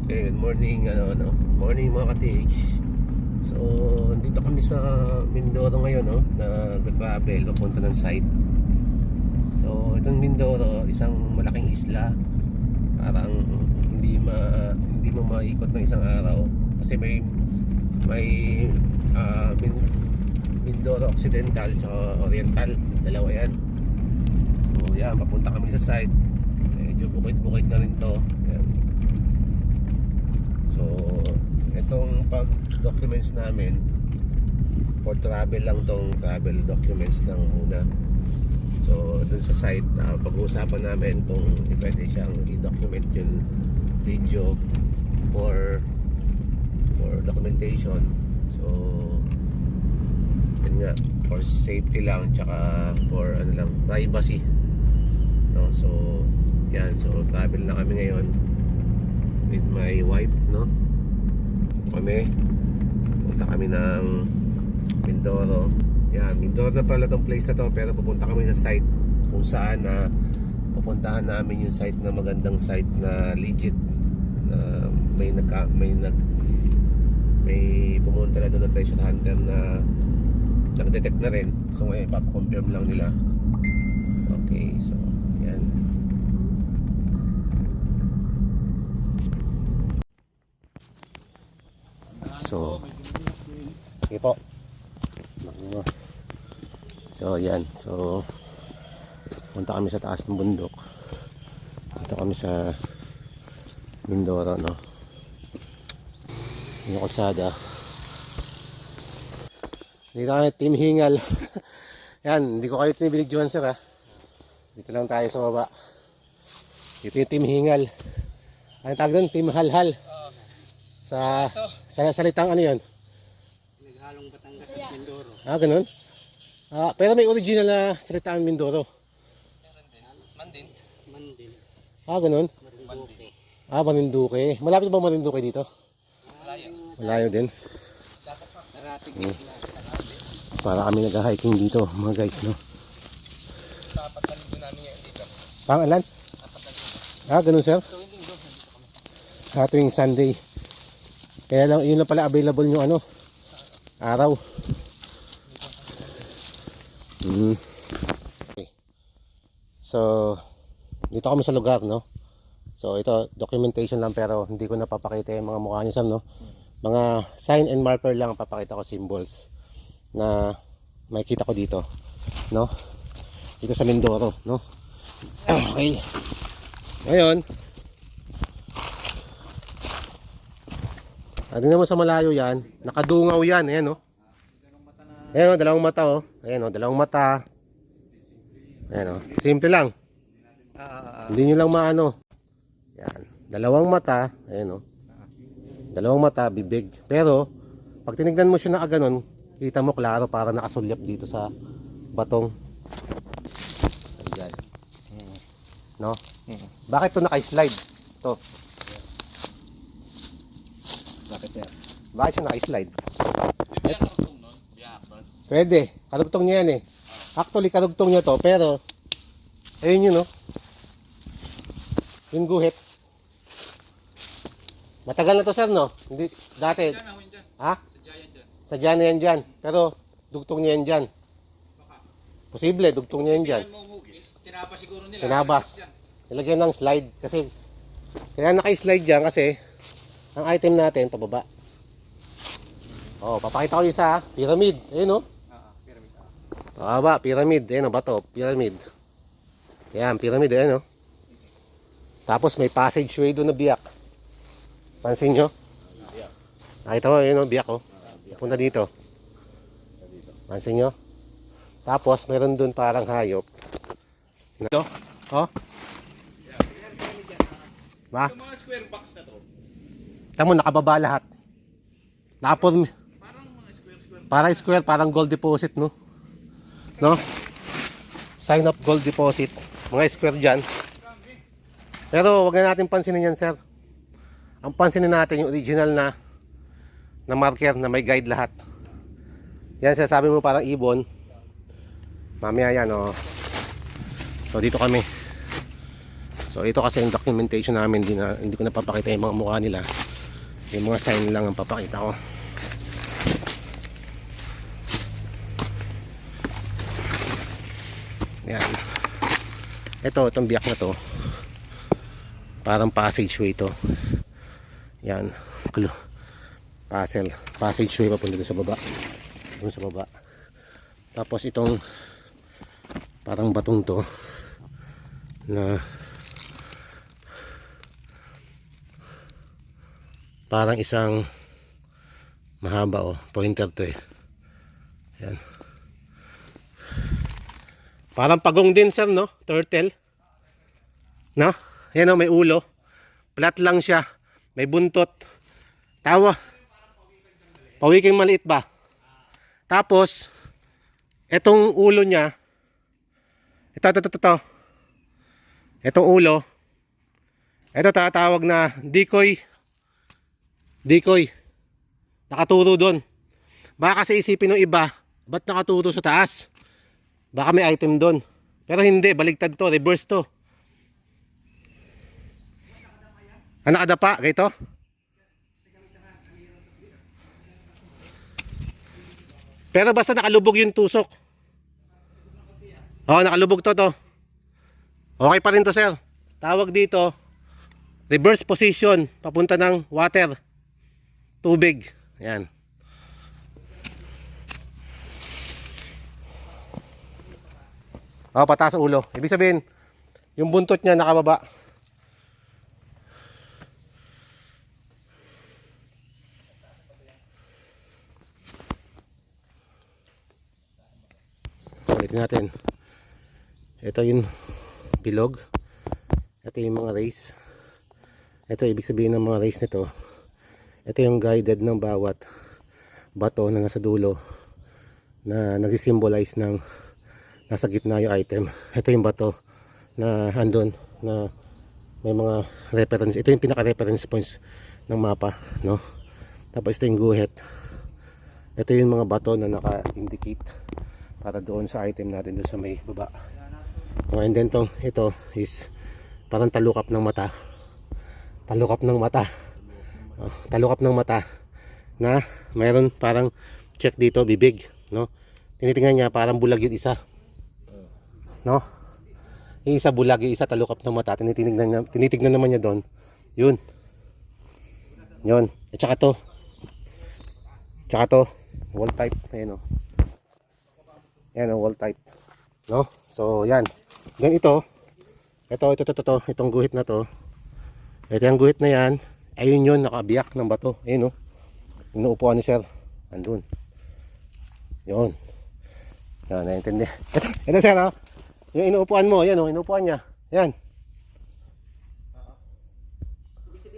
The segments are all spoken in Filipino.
Okay, good morning, morning mga ka-TH. So, dito kami sa Mindoro ngayon, nag-travel, papunta ng site. So, itong Mindoro, isang malaking isla. Parang hindi mo maikot ng isang araw kasi may Mindoro Occidental at Oriental, dalawa yan. So, yan, papunta kami sa site. Medyo bukid-bukid na rin to. Yan. So, itong pag-documents namin for travel lang, tong travel documents lang muna. So, dun sa site, pag-uusapan namin kung pwede siyang i-document yung video for documentation. So, yun nga, for safety lang, tsaka for privacy. No? So, yan. So, travel na kami ngayon with my wife, punta kami ng Mindoro. Yan, Mindoro na pala tong place na to, pero pupunta kami sa site kung saan pupuntahan namin yung site na magandang site na legit, na may pumunta na doon na treasure hunter na nag-detect na rin. So ngayon papakonfirm lang nila. Okay, so yan. So, sige po. So, yan. So, punta kami sa taas ng bundok. Dito kami sa Mindoro, yung kalsada. Dito kami, Team Hingal. Yan, hindi ko kayo tinibinigjuhan, sir, ha. Dito lang tayo sa baba. Dito yung Team Hingal. Ano tawag doon? Team Halhal. Sa salitang ano yun? Naghalong Batangas at Mindoro. Ganun? Pero may original na salitaan Mindoro. Meron din. Mandin. Ganun? Marinduque. Marinduque. Malapit ba Marinduque dito? Malayo din. Narating Para kami nag-hiking dito, mga guys, no? Papatalim doon namin yan dito. Pangalan? Ganun, sir? Tuwing Sunday. Kaya lang, yun lang pala available yung araw. Okay. So, dito kami sa lugar, no? So, ito, documentation lang, pero hindi ko napapakita yung mga mukha niyo, Sam, no? Mga sign and marker lang ang papakita ko, symbols na makikita ko dito, no? Dito sa Mindoro, no? Okay. Ngayon, ano naman sa malayo yan, nakadungaw yan, ayan, no? Ayan, dalawang mata, ayan, dalawang mata. Ayan, simple lang. Hindi nyo lang maano. Yan, dalawang mata, ayan, dalawang mata, bibig. Pero, pag tinignan mo siya na ganon, kita mo klaro para nakasulyap dito sa batong. Ayan. No? Bakit to naka-slide? To. Bakit sir? Bakit siya naka-slide? Pwede. Karugtong niya yan eh. Actually, karugtong niya to. Pero, ayun yun, no? Yung guhit. Matagal na to, sir, no? Hindi, dati. Ha? Sadya na yan dyan. Pero, dugtong niya yan dyan. Posible, dugtong niya yan dyan. Tinabas siguro nila. Tinabas. Nilagyan ng slide. Kasi, kaya naka-slide dyan kasi, ang item natin, pababa. Papakita ko yung isa, pyramid. Ayun, no? Pyramid. Pababa, pyramid. Ayun, bato, pyramid. Yan, pyramid, ayun, no? Tapos may passageway doon na biyak. Pansin nyo? Nakita mo, ayun, no? Biyak, punta dito. Pansin nyo? Tapos, meron doon parang hayop. Ito? Ba? Yung mga square box na to. Tamo, nakababa lahat. Nakapon. Parang mga square. Parang square, parang gold deposit, no? No? Sign of gold deposit. Mga square dyan. Pero wag na natin pansinin yan, sir. Ang pansinin natin yung original na marker na may guide lahat. Yan, sabi mo parang ibon. Mamaya yan, So dito kami. So ito kasi yung documentation namin, hindi ko napapakita yung mga mukha nila. Yung mga sign lang ang papakita ko. Yan. Itong biyak na to, parang passageway to. Yan. Passageway papunta doon sa baba. Doon sa baba. Tapos itong parang batong to na parang isang mahaba, pointer to eh. Yan. Parang pagong din sir, no? Turtle. No? Yan, may ulo. Flat lang siya. May buntot. Pawiking maliit ba? Tapos etong ulo niya, ito. Etong ulo, ito tatawag na decoy. Nakaturo doon. Baka kasi isipin ng iba, ba't nakaturo sa taas? Baka may item doon. Pero hindi, baligtad to, reverse to. Nakadapa, ganito. Pero basta nakalubog yung tusok. Nakalubog to. Okay pa rin to sir. Tawag dito, reverse position, papunta ng water. Tubig. Yan. Pataas sa ulo. Ibig sabihin, yung buntot niya nakababa. Ulitin natin. Ito yung bilog. Ito yung mga rays. Ito ibig sabihin ng mga rays nito. Ito yung guided ng bawat bato na nasa dulo na nagsisymbolize ng nasa gitna yung item. Ito yung bato na andun na may mga reference. Ito yung pinaka-reference points ng mapa, no? Tapos ito yung guhit. Ito yung mga bato na naka-indicate para doon sa item natin doon sa may baba. And then ito is parang talukap ng mata. Talukap ng mata na mayroon parang check dito, bibig, no? Tinitingnan niya parang bulag yung isa. No? Yung isa bulag, yung isa talukap ng mata. Tinitignan naman niya doon. Yun. At saka to. Wall type. Ayan o. Wall type. No? So, yan. Then ito. Itong guhit na to. Ito yung guhit na yan. Ayun yun, nakabiyak ng bato. Ayun o. Inuupuan ni sir. Andun. Yun. Yan, naintindi. Ito sir o. Yung inuupuan mo, yan o, inuupuan niya. Yan.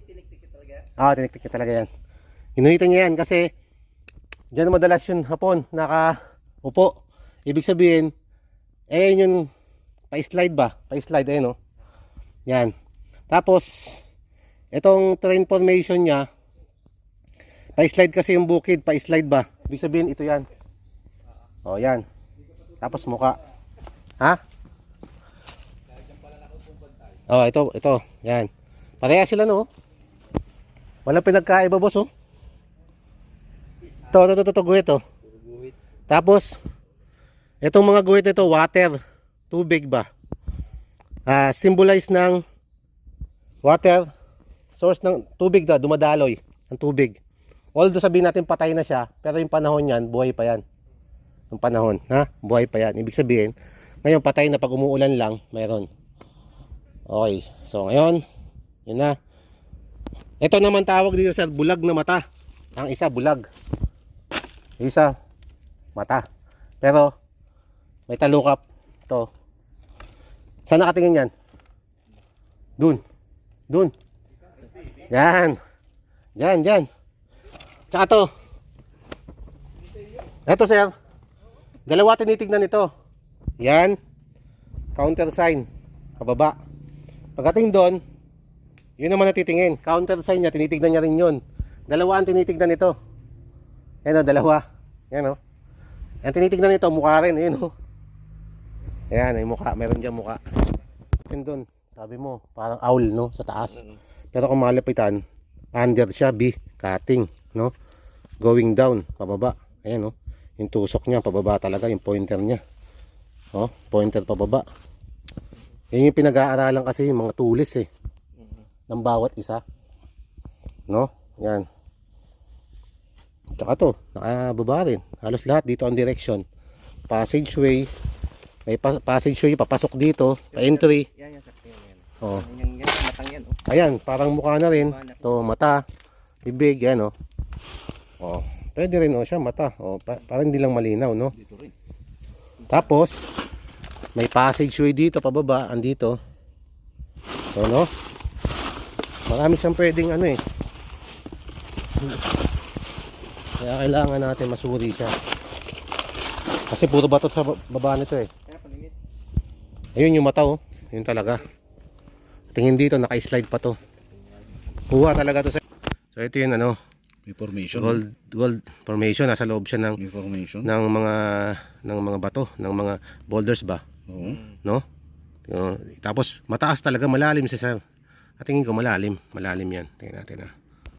Tinik-tik talaga? Tinik-tik talaga yan. Inuhitan niya yan kasi dyan madalas yung hapon nakaupo. Ibig sabihin, yun yung pa-slide ba? Pa-slide, ayun o. Yan. Tapos, itong terrain formation niya, pa-slide kasi yung bukid, pa-slide ba? Ibig sabihin, ito yan. Yan. Tapos muka. Ito. Yan. Pareha sila, no? Walang pinagkaiba, boss, oh. Ito, guhit, oh. Tapos, itong mga guhit ito, water. Tubig ba? Symbolize ng water. Source ng tubig dumadaloy. Ang tubig. Although sabihin natin patay na siya, pero yung panahon yan, buhay pa yan. Yung panahon, buhay pa yan. Ibig sabihin, ngayon patay na, pag umuulan lang, mayroon. Okay, so ngayon, yun na. Ito naman tawag dito sir, bulag na mata. Ang isa bulag. Yung isa, mata. Pero, may talukap. Ito. Saan nakatingin yan? Dun. Yan. Diyan. Tsaka to. Ito sir. Dalawa tinitignan ito. Yan. Counter sign. Kababa. Pagdating doon, yun naman natitingin. Counter sign niya, tinitignan niya rin yun. Dalawa ang tinitignan ito. Yan o, dalawa. Yan o. Yan tinitignan nito, mukha rin. Yan o. Yan, ay mukha. Meron dyan mukha. Yan doon. Sabi mo, parang owl, no? Sa taas. Pero kung malapitan, under siya, B, cutting, no? Going down, pababa. Ayan, no? Yung tusok niya, pababa talaga, yung pointer niya. Oh, pointer pababa. Yan yung pinag-aaralan kasi yung mga tulis eh. Ng bawat isa. No? Yan. Tsaka to, nakababa rin. Halos lahat dito ang direction. Passageway. May passageway, papasok dito. Pa-entry. Yan, yan, sakto yan. Oh. Yan, matang yan. Oh. Ayan, parang mukha na rin. To, mata. Bibig, yan, oh. Oh. Pwede rin, oh, siya, mata. Oh, parang hindi lang malinaw, no? Dito rin. Tapos, may passageway dito, pababa, andito. So, no? Marami siyang pwedeng, ano, eh. Kaya kailangan natin masuri siya. Kasi puro bato sa baba nito, eh. Kaya paligid. Ayun yung mata, oh. Yun talaga. Tingin dito, naka-slide pa to. Kuha talaga to sa... So ito yun, ano, Information. gold formation. Nasa loob siya ng Information. ng mga bato, ng mga boulders ba, Oo. no? Tapos mataas talaga, malalim siya, sir. At tingin ko malalim yan. Tingnan natin,